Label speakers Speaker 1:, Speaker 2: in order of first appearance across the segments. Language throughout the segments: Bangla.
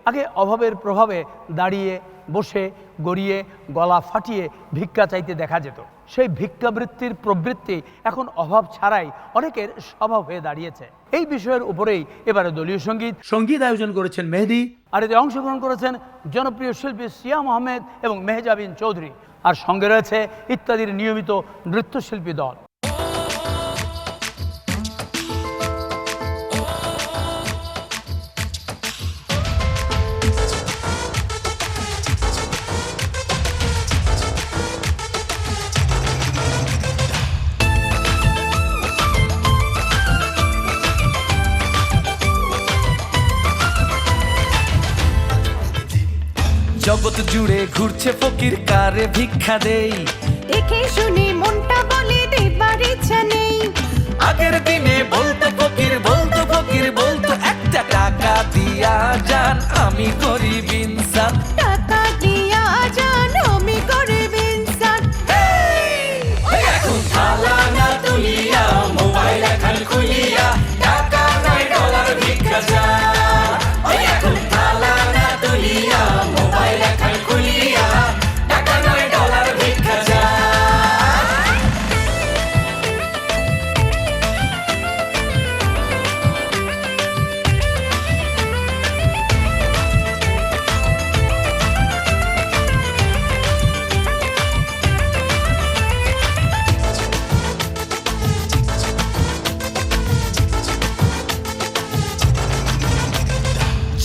Speaker 1: আগে অভাবের প্রভাবে দাঁড়িয়ে বসে গড়িয়ে গলা ফাটিয়ে ভিক্ষা চাইতে দেখা যেত। সেই ভিক্ষাবৃত্তির প্রবৃত্তি এখন অভাব ছাড়াই অনেকের স্বভাব হয়ে দাঁড়িয়েছে। এই বিষয়ের উপরেই এবারে দলীয় সঙ্গীত আয়োজন করেছেন মেহেদী, আর এতে অংশগ্রহণ করেছেন জনপ্রিয় শিল্পী সিয়াম আহমেদ এবং মেহজাবিন চৌধুরী, আর সঙ্গে রয়েছে ইত্যাদির নিয়মিত নৃত্যশিল্পী দল।
Speaker 2: জগৎ জুড়ে ঘুরছে ফকির, কারে ভিক্ষা দেই,
Speaker 3: দেখে শুনে মনটা বলে দেবার ইচ্ছা নেই।
Speaker 2: আগের দিনে বলতো ফকির, বলতো ফকির, বলতো একটা টাকা দিয়া যান, আমি গরিব ইনসান।
Speaker 3: টাকা দিয়া যান, আমি গরিব ইনসান।
Speaker 2: এখন থালা না তুলিয়া, মোবাইল এখন খুলিয়া, টাকা নাই ডলার ভিক্ষা চান। এখন থালা না তুলিয়া, মোবাইল এখন খুলিয়া, টাকা নাই ডলার ভিক্ষা চান।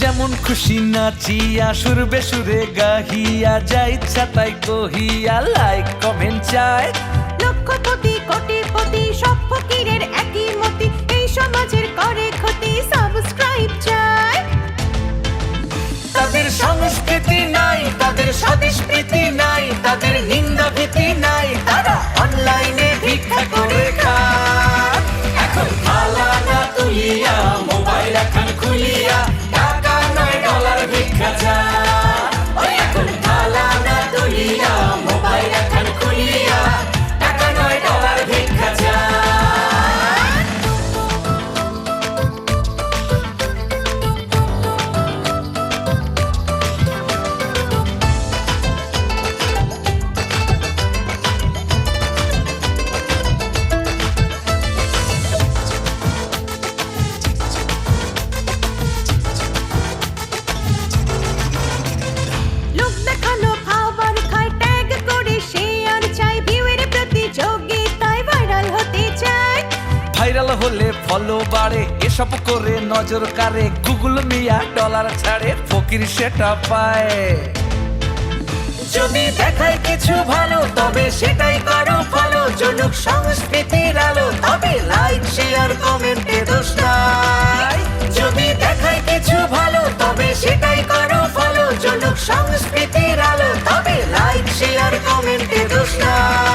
Speaker 2: যেমন খুশি নাচিয়া, সুর বেসুরে গাহিয়া, যা ইচ্ছা তাই কহিয়া, লাইক কমেন্ট চাই।
Speaker 3: লক্ষপতি কোটিপতি সব ফকিরের একই মতি, এই সমাজের করে ক্ষতি, সাবস্ক্রাইব চাই।
Speaker 2: তাদের সংস্কৃতি নাই, তাদের স্বদেশপ্রীতি নাই, তাদের নিন্দা ভীতি নাই, তারা অনলাইনে ভিক্ষা করে খায়। এখন থালা না তুলিয়া, মোবাইল এখন খুলিয়া, টাকা নয় ডলার ভিক্ষা চায়। এখন থালা না তুলিয়া, মোবাইল এখন খুলিয়া, টাকা নয় ডলার ভিক্ষা চায়।
Speaker 3: লোক দেখানো খাবার খায়, ট্যাগ করে শেয়ার চাই, ভিউয়ের প্রতিযোগিতায় ভাইরাল হতে চায়।
Speaker 2: ভাইরাল হলে ফলো বাড়ে, এসব করে নজর কাড়ে, গুগল মিয়া ডলার ছাড়ে, ফকির সেটা পায়। যদি দেখায় কিছু ভালো, তবে সেটাই করো ফলো, জনক সংস্কৃতির আলো, তবে লাইক শেয়ার কমেন্টে দোষ নাই। যদি দেখায় কিছু ভালো, তবে সেটাই করো ফলো, জনক সংস্কৃতির আলো, তবে লাইক শেয়ার কমেন্টে দোষ নাই।